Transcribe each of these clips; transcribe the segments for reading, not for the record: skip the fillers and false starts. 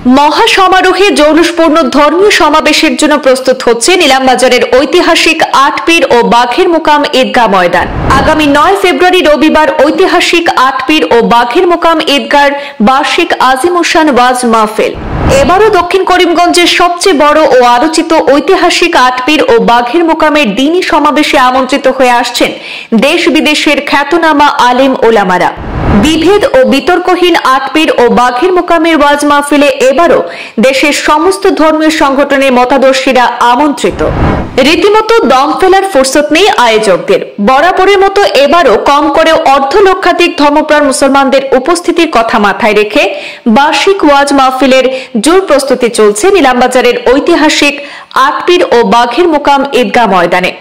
মহাসমারোহে জৌলুসপূর্ণ ধর্মীয় সমাবেশের জন্য প্রস্তুত হচ্ছে নিলামবাজারের ঐতিহাসিক আটপীর ও বাঘের মুকাম ঈদগাহ ময়দান। আগামী 9 ফেব্রুয়ারি রবিবার ঐতিহাসিক আটপীর ও বাঘের মুকাম ঈদগাহর বার্ষিক আজিমুশান ওয়াজ মাহফিল। এবারও দক্ষিণ করিমগঞ্জের সবচেয়ে বড় ও আলোচিত ঐতিহাসিক আটপীর ও বাঘের মুকামের দ্বীনি সমাবেশে আমন্ত্রিত হয়ে আসছেন দেশ বিদেশের খ্যাতনামা আলেম ওলামারা। বিভেদ ও বিতর্কহীন আটপীর ও বাঘের মুকামের ওয়াজ মাহফিলে এবারও দেশের সমস্ত ধর্মীয় সংগঠনের মতাদর্শীরা আমন্ত্রিত। রীতিমতো দম ফেলার ফুরসত নেই আয়োজকদের। বরাবরের মতো এবারও কম করেও অর্ধলক্ষাধিক ধর্মপ্রাণ মুসলমানদের উপস্থিতির কথা মাথায় রেখে বার্ষিক ওয়াজ মাহফিলের জোর প্রস্তুতি চলছে নিলামবাজারের ঐতিহাসিক আটপীর ও বাঘের মুকাম ঈদগাহ ময়দানে।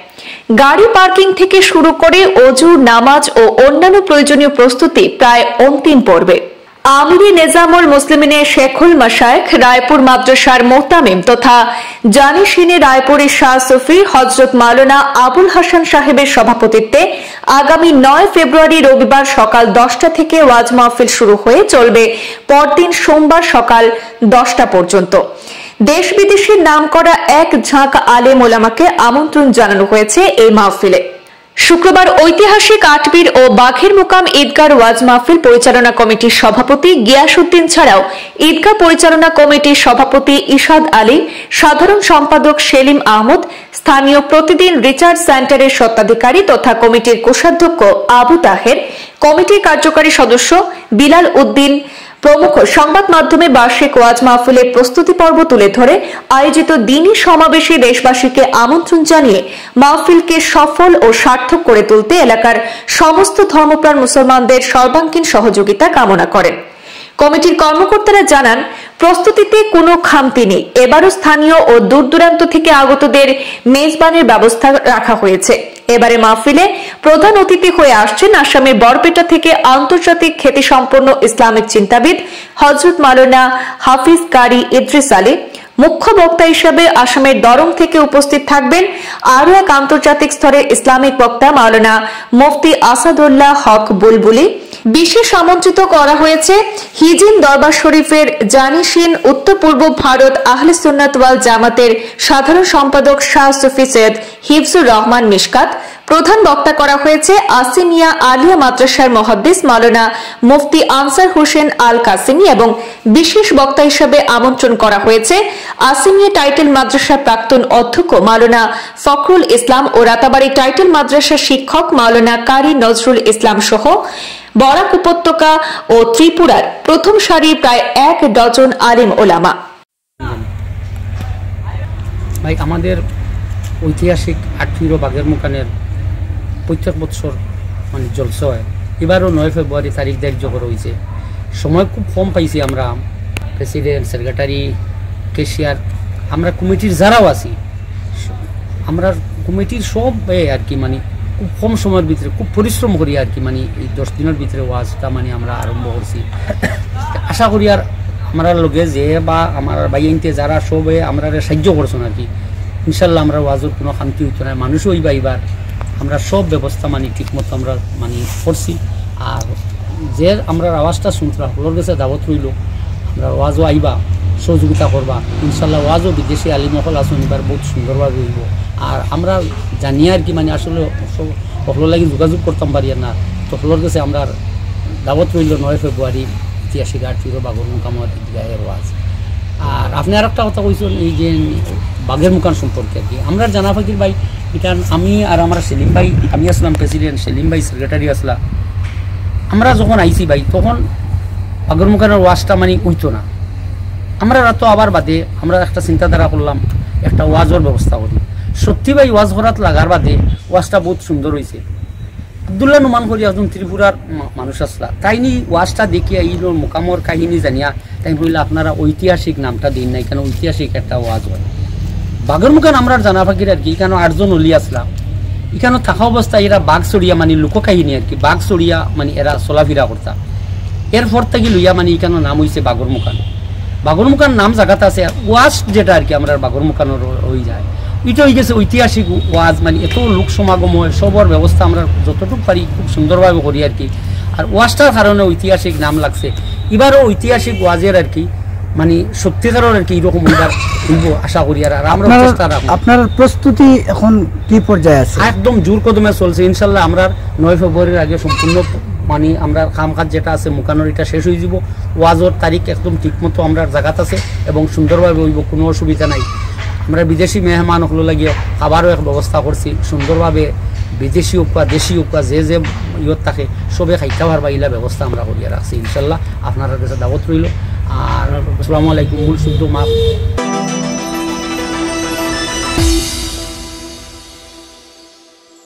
গাড়ি পার্কিং থেকে শুরু করে ওযু, নামাজ ও অন্যান্য প্রয়োজনীয় প্রস্তুতি প্রায় অন্তিম পর্বে। আমিরে নেজামুল মুসলিমিনের শেখুল মাশায়েখ, রায়পুর মাদ্রাসার মোহতামিম তথা জানিশিনে রায়পুরের শাহ সুফি হযরত মাওলানা আবুল হাসান সাহেবের সভাপতিত্বে আগামী 9 ফেব্রুয়ারি রবিবার সকাল 10টা থেকে ওয়াজ মাহফিল শুরু হয়ে চলবে পরদিন সোমবার সকাল 10টা পর্যন্ত। দেশ বিদেশের নামকরা এক ঝাঁক আলেম ওলামাকে আমন্ত্রণ জানানো হয়েছে এই মাহফিলে। শুক্রবার ঐতিহাসিক আটপীর ও বাঘের মুকাম ঈদগাহ ওয়াজ মাহফিল পরিচালনা কমিটির সভাপতি গিয়াসউদ্দিন ছাড়াও ঈদগাহ পরিচালনা কমিটির সভাপতি ইশাদ আলী, সাধারণ সম্পাদক সেলিম আহমদ, স্থানীয় প্রতিদিন রিচার্জ সেন্টারের স্বত্বাধিকারী তথা কমিটির কোষাধ্যক্ষ আবু তাহের, কমিটির কার্যকারী সদস্য বিলাল উদ্দিন প্রমুখ সংবাদ মাধ্যমে বার্ষিক ওয়াজ মাহফিলের প্রস্তুতি পর্ব তুলে ধরে আয়োজিত দ্বীনি সমাবেশে দেশবাসীকে আমন্ত্রণ জানিয়ে মাহফিলকে সফল ও সার্থক করে তুলতে এলাকার সমস্ত ধর্মপ্রাণ মুসলমানদের সর্বাঙ্গীন সহযোগিতা কামনা করেন। কমিটির কর্মকর্তারা জানান, প্রস্তুতিতে কোনো খামতি নেই। এবারও স্থানীয় ও দূর দূরান্ত থেকে আগতদের মেজবানের ব্যবস্থা রাখা হয়েছে। এবারে মাহফিলে প্রধান অতিথি হয়ে আসছেন আসামের বরপেটা থেকে আন্তর্জাতিক খ্যাতিসম্পন্ন ইসলামিক চিন্তাবিদ হযরত মাওলানা হাফিজ কারি ইদ্রিস আলী। মুখ্য বক্তা হিসেবে আসামের দরং থেকে উপস্থিত থাকবেন আরও এক আন্তর্জাতিক স্তরের ইসলামিক বক্তা মাওলানা মুফতি আসাদুল্লাহ হক বুলবুলি। বিশেষ আমন্ত্রিত করা হয়েছে হিজিন দরবার শরীফের জানিশিন উত্তর পূর্ব ভারত আহলে সুন্নাত ওয়াল জামাতের সাধারণ সম্পাদক শাহ সুফি সৈয়দ হিফজুর রহমান মিশকাত। প্রধান বক্তা করা হয়েছে আসিমিয়া আলিয়া মাদ্রাসার মুহাদ্দিস মাওলানা মুফতি আনসার হোসেন আল কাসিমি এবং বিশেষ বক্তা হিসেবে আমন্ত্রণ করা হয়েছে আসিমিয়া টাইটেল মাদ্রাসার প্রাক্তন অধ্যক্ষ মাওলানা ফখরুল ইসলাম ও রাতাবাড়ি টাইটেল মাদ্রাসার শিক্ষক মাওলানা কারি নজরুল ইসলাম সহ বরাক উপত্যকা ও ত্রিপুরার প্রথম সারির প্রায় 1 ডজন আলেম ওলামা। ভাই, আমাদের ঐতিহাসিক আটপীর ও বাঘের মুকামের প্রত্যেক বছর জলসা হয়। এবারও 9 ফেব্রুয়ারি তারিখ ধার্য হয়েছে। সময় খুব কম পাইছি আমরা, প্রেসিডেন্ট, সেক্রেটারি, কেশিয়ার, আমরা কমিটির যারাও আছি, আমরা কমিটির সব আর কি খুব কম সময়ের ভিতরে খুব পরিশ্রম করি আর কি এই 10 দিনের ভিতরে ওয়াজটা আমরা আরম্ভ করছি। আশা করি আর আমরা লগে যে বা আমার বাইনতে যারা সবে আমরা সাহায্য করছেন আর কি, ইনশাল্লাহ আমরা ওয়াজের কোনো শান্তি হইতো না, মানুষও হইবা। এবার আমরা সব ব্যবস্থা ঠিক মতো আমরা করছি। আর যে আমরা আওয়াজটা শুনছিলাম ওর কাছে দাওয়াত রইল, আমরা ওয়াজও আইবা, সহযোগিতা করবা। ইনশাল্লাহ ওয়াজও বিদেশি আলিমসকল আসুন এবার বহুত সুন্দরভাবে হইব। আর আমরা জানি আর কি আসলে সকলের লাগে যোগাযোগ করতাম পারি না, তো সকলের কাছে আমরা দাওয়াত রইল 9 ফেব্রুয়ারি ঐতিহাসিক আটপীর ও বাঘের মুকামের ঈদগাহের ওয়াজ। আর আপনি আর একটা কথা কইছেন এই যে বাঘের মুকাম সম্পর্কে আর কি আমরা জানা ফাঁকির ভাই, এটা আমি আর আমার সেলিম ভাই, আমি আসলাম প্রেসিডেন্ট, সেলিম ভাই সেক্রেটারি আসলা। আমরা যখন আইসি ভাই তখন বাঘের মুকামের ওয়াজটা হইতো না। আমরা তো আবার বাদে আমরা একটা চিন্তাধারা করলাম একটা ওয়াজের ব্যবস্থা করি। সত্যি ভাই ওয়াজ করাত লাগার বাদে ওয়াজটা বহুত সুন্দর হয়েছে। আব্দুল্লাহ নুমান করি একজন ত্রিপুরার মানুষ আসলা, তাই নি ওয়াজটা দেখিয়া এই মুকামর কাহিনী জানিয়া তাই বললে আপনারা ঐতিহাসিক নামটা দিন না, এখানে ঐতিহাসিক একটা ওয়াজ হয়। বাঘের মুকাম আমরা জানা ফাঁকির আর কি এখানে 8 জন অলি আসলাম। এখানে থাকা অবস্থায় এরা বাঘ চড়িয়া লোককাহিনী আর কি, বাঘ চড়িয়া এরা চলাফেরা করতা। এরপর থেকে লইয়া এখানে নাম হয়েছে বাঘের মুকাম। বাঘের মুকাম নাম জায়গাতে আছে, ওয়াজ যেটা আর কি আমরা বাঘের মুকামের হয়ে যায় এটা হয়ে গেছে ঐতিহাসিক ওয়াজ। এত লোক সমাগম হয়, সবর ব্যবস্থা আমরা যতটুকু পারি খুব সুন্দরভাবে করি আর কি। আর ওয়াজটার কারণে ঐতিহাসিক নাম লাগছে। এবারও ঐতিহাসিক ওয়াজের আর কি মানে সত্যিকারের আর কি এরকম এবার হইব আশা করি। আর আমরা চেষ্টা রাখবো। আপনার প্রস্তুতি এখন কি পর্যায়ে আছে? একদম জোর কদমে চলছে ইনশাল্লাহ। আমরা 9 ফেব্রুয়ারির আগে সম্পূর্ণ মানে আমরা কাজ যেটা আছে মুকানোর এটা শেষ হয়ে যাব। ওয়াজর তারিখ একদম ঠিকমতো আমরা জায়গাত আছে এবং সুন্দরভাবে হইব, কোনো অসুবিধা নাই। আমরা বিদেশি মেহমান হলো লাগিয়ে খাবারও এক ব্যবস্থা করছি সুন্দরভাবে, বিদেশি উপা দেশি উপা যে ইয়ত থাকে সবে খাইতে পারবা ইলা ব্যবস্থা আমরা করিয়া রাখছি ইনশাল্লাহ। আপনার কাছে দাওয়াত রইল। আর আসসালামু আলাইকুম। মূল শুদ্ধ মাফ।